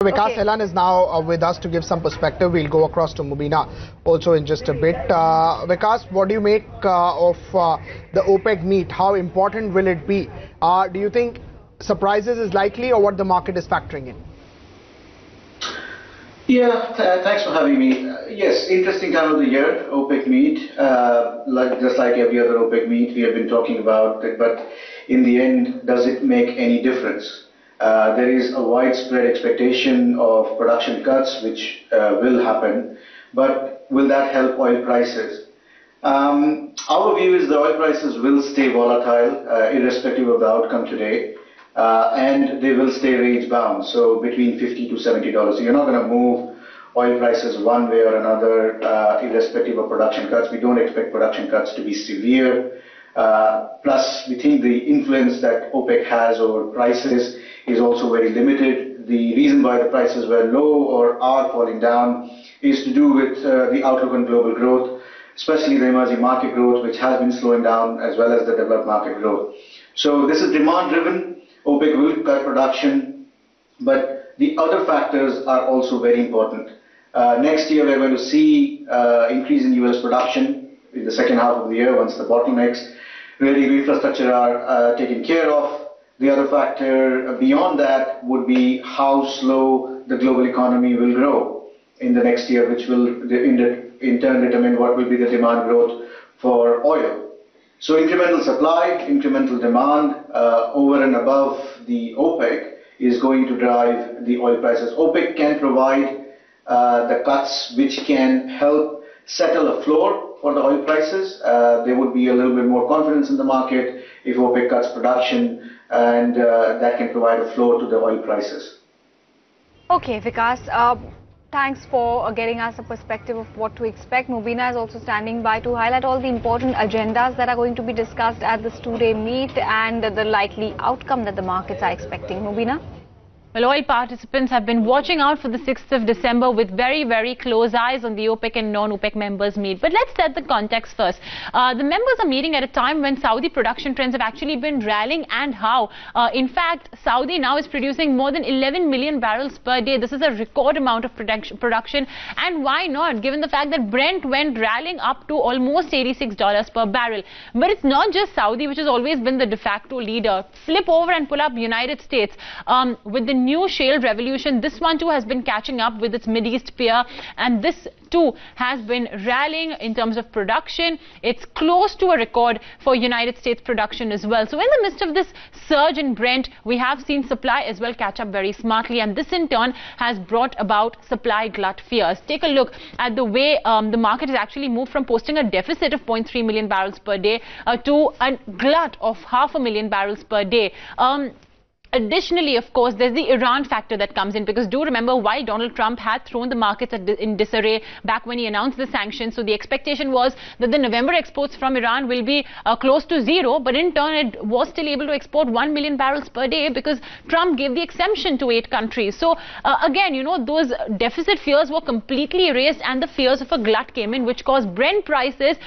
Vikas Halan is now with us to give some perspective. We'll go across to Mubina also in just a bit. Vikas, what do you make of the OPEC meet? How important will it be? Do you think surprises is likely, or what the market is factoring in? Yeah, thanks for having me. Yes, interesting time of the year, OPEC meet. Just like every other OPEC meet, we have been talking about it, but in the end, does it make any difference? There is a widespread expectation of production cuts, which will happen, but will that help oil prices? Our view is the oil prices will stay volatile, irrespective of the outcome today, and they will stay range bound, so between $50 to $70. So you're not going to move oil prices one way or another, irrespective of production cuts. We don't expect production cuts to be severe. Plus, we think the influence that OPEC has over prices is also very limited. The reason why the prices were low or are falling down is to do with the outlook on global growth, especially the emerging market growth, which has been slowing down, as well as the developed market growth. So this is demand driven. OPEC will cut production, but the other factors are also very important. Next year, we're going to see increase in US production in the second half of the year once the bottlenecks really infrastructure are taken care of. The other factor beyond that would be how slow the global economy will grow in the next year, which will in turn determine what will be the demand growth for oil. So incremental supply, incremental demand over and above the OPEC is going to drive the oil prices. OPEC can provide the cuts which can help settle a floor for the oil prices. There would be a little bit more confidence in the market if OPEC cuts production, and that can provide a floor to the oil prices. Okay, Vikas, thanks for getting us a perspective of what to expect. Mubina is also standing by to highlight all the important agendas that are going to be discussed at this two-day meet and the likely outcome that the markets are expecting. Mubina? Well, oil participants have been watching out for the 6th of December with very, very close eyes on the OPEC and non-OPEC members meet. But let's set the context first. The members are meeting at a time when Saudi production trends have actually been rallying, and how. In fact, Saudi now is producing more than 11 million barrels per day. This is a record amount of production. And why not, given the fact that Brent went rallying up to almost $86 per barrel. But it's not just Saudi, which has always been the de facto leader. Flip over and pull up United States. With the new shale revolution, this one too has been catching up with its Mideast peer, and this too has been rallying in terms of production. It's close to a record for United States production as well. So in the midst of this surge in Brent, we have seen supply as well catch up very smartly, and this in turn has brought about supply glut fears. Take a look at the way the market has actually moved from posting a deficit of 0.3 million barrels per day to a glut of 500,000 barrels per day. Additionally, of course, there's the Iran factor that comes in, because do remember, while Donald Trump had thrown the markets in disarray back when he announced the sanctions, so the expectation was that the November exports from Iran will be close to zero, but in turn it was still able to export 1 million barrels per day because Trump gave the exemption to 8 countries. So again, you know, those deficit fears were completely erased, and the fears of a glut came in, which caused Brent prices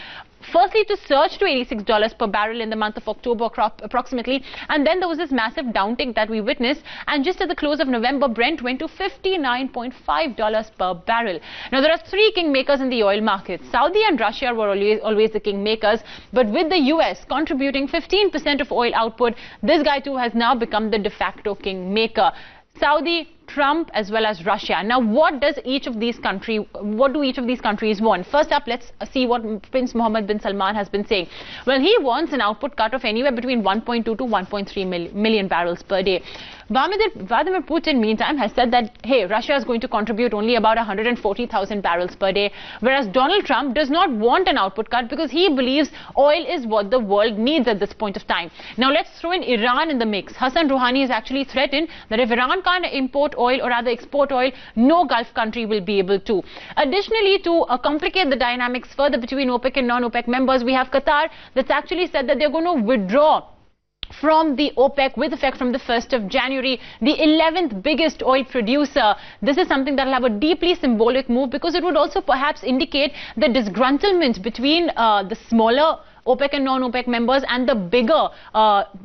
firstly to surge to $86 per barrel in the month of October approximately, and then there was this massive downtick that we witnessed, and just at the close of November, Brent went to $59.5 per barrel. Now there are 3 kingmakers in the oil market. Saudi and Russia were always the kingmakers, but with the US contributing 15% of oil output, this guy too has now become the de facto kingmaker. Saudi, Trump, as well as Russia. Now, what do each of these countries want? First up, let's see what Prince Mohammed bin Salman has been saying. Well, he wants an output cut of anywhere between 1.2 to 1.3 million barrels per day. Vladimir Putin, meantime, has said that, hey, Russia is going to contribute only about 140,000 barrels per day, whereas Donald Trump does not want an output cut because he believes oil is what the world needs at this point of time. Now, let's throw in Iran in the mix. Hassan Rouhani has actually threatened that if Iran can't import oil, or rather export oil, no Gulf country will be able to. Additionally, to complicate the dynamics further between OPEC and non-OPEC members, we have Qatar that's actually said that they're going to withdraw from the OPEC with effect from the 1st of January, the 11th biggest oil producer. This is something that will have a deeply symbolic move, because it would also perhaps indicate the disgruntlement between the smaller OPEC and non-OPEC members and the bigger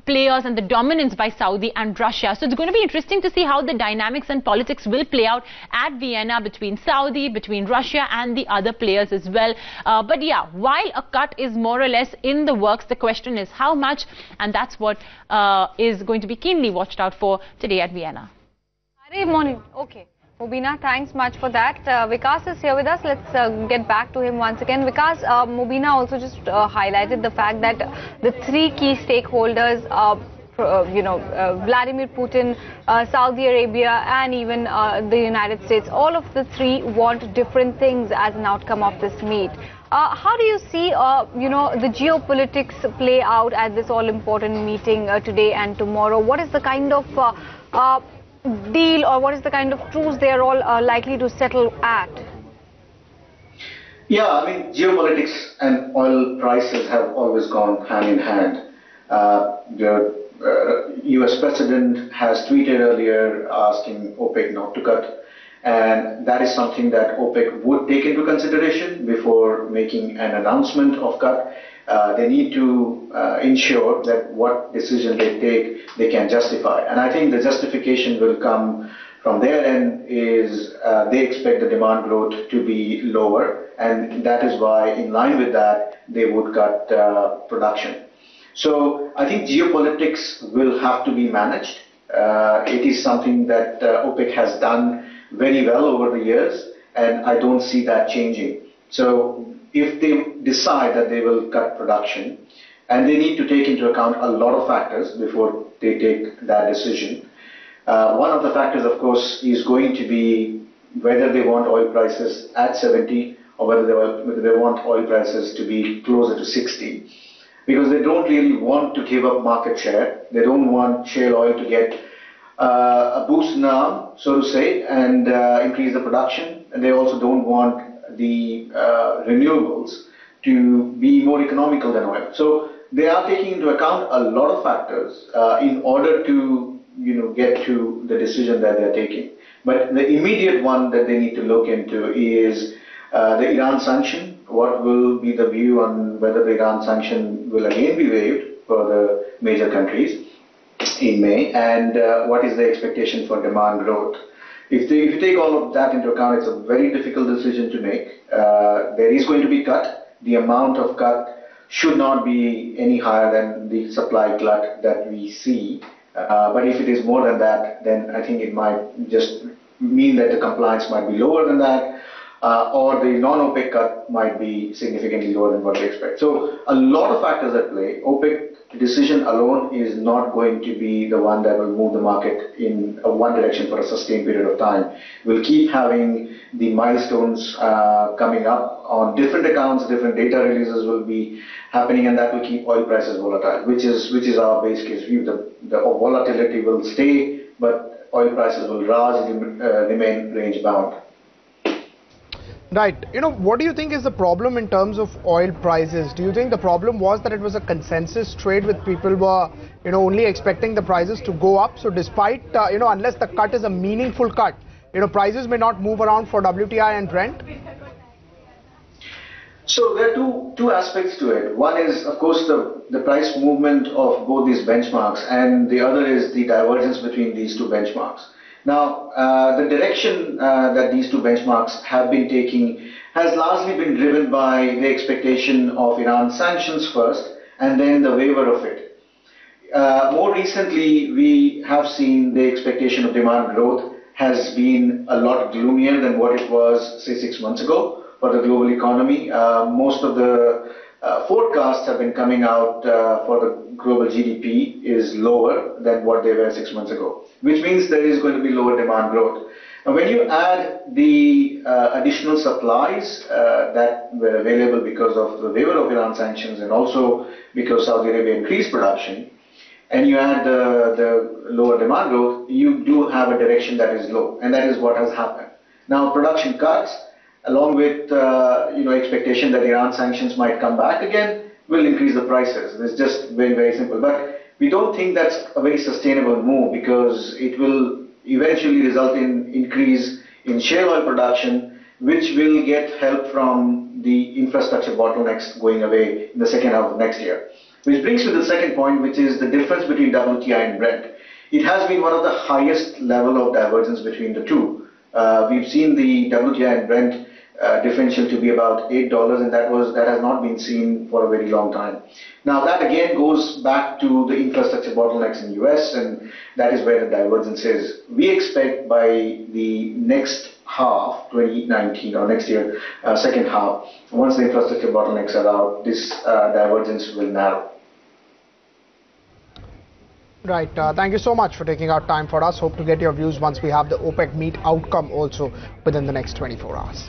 players and the dominance by Saudi and Russia. So it's going to be interesting to see how the dynamics and politics will play out at Vienna between Saudi, between Russia and the other players as well. But yeah, while a cut is more or less in the works, the question is how much, and that's what is going to be keenly watched out for today at Vienna. Good morning. Okay. Mubina, thanks much for that. Vikas is here with us. Let's get back to him once again. Vikas, Mubina also just highlighted the fact that the three key stakeholders, Vladimir Putin, Saudi Arabia and even the United States, all of the three want different things as an outcome of this meet. How do you see, the geopolitics play out at this all-important meeting today and tomorrow? What is the kind of deal or what is the kind of truce they are all likely to settle at? Yeah, I mean, geopolitics and oil prices have always gone hand in hand. The US President has tweeted earlier asking OPEC not to cut, and that is something that OPEC would take into consideration before making an announcement of cut. They need to ensure that what decision they take, they can justify. And I think the justification will come from their end is they expect the demand growth to be lower, and that is why, in line with that, they would cut production. So I think geopolitics will have to be managed. It is something that OPEC has done very well over the years, and I don't see that changing. So if they decide that they will cut production, and they need to take into account a lot of factors before they take that decision. One of the factors, of course, is going to be whether they want oil prices at 70 or whether they want oil prices to be closer to 60. Because they don't really want to give up market share. They don't want shale oil to get a boost now, so to say, and increase the production. And they also don't want the renewables to be more economical than oil. So they are taking into account a lot of factors in order to get to the decision that they're taking. But the immediate one that they need to look into is the Iran sanction. What will be the view on whether the Iran sanction will again be waived for the major countries in May, and what is the expectation for demand growth? If you take all of that into account, it's a very difficult decision to make. There is going to be cut. The amount of cut should not be any higher than the supply glut that we see. But if it is more than that, then I think it might just mean that the compliance might be lower than that, or the non-OPEC cut might be significantly lower than what they expect. So a lot of factors at play. OPEC decision alone is not going to be the one that will move the market in one direction for a sustained period of time. We'll keep having the milestones coming up on different accounts, different data releases will be happening, and that will keep oil prices volatile, which is our base case view. The volatility will stay, but oil prices will remain range bound. Right. What do you think is the problem in terms of oil prices? Do you think the problem was that it was a consensus trade with people were, only expecting the prices to go up? So despite, unless the cut is a meaningful cut, prices may not move around for WTI and Brent? So there are two aspects to it. One is, of course, the price movement of both these benchmarks, and the other is the divergence between these two benchmarks. Now, the direction that these two benchmarks have been taking has largely been driven by the expectation of Iran sanctions first, and then the waiver of it. More recently, we have seen the expectation of demand growth has been a lot gloomier than what it was, say, 6 months ago for the global economy. Most of the forecasts have been coming out for the global GDP is lower than what they were 6 months ago, which means there is going to be lower demand growth. Now, when you add the additional supplies that were available because of the waiver of Iran sanctions and also because Saudi Arabia increased production, and you add the lower demand growth, you do have a direction that is low, and that is what has happened. Now, production cuts, along with expectation that Iran sanctions might come back again, will increase the prices. It's just very, very simple. But we don't think that's a very sustainable move, because it will eventually result in increase in shale oil production, which will get help from the infrastructure bottlenecks going away in the second half of next year. Which brings me to the second point, which is the difference between WTI and Brent. It has been one of the highest level of divergence between the two. We've seen the WTI and Brent differential to be about $8, and that has not been seen for a very long time. Now that again goes back to the infrastructure bottlenecks in the US, and that is where the divergence is. We expect by the next half, 2019 or next year, second half, once the infrastructure bottlenecks are out, this divergence will narrow. Right. Thank you so much for taking out time for us. Hope to get your views once we have the OPEC meet outcome also within the next 24 hours.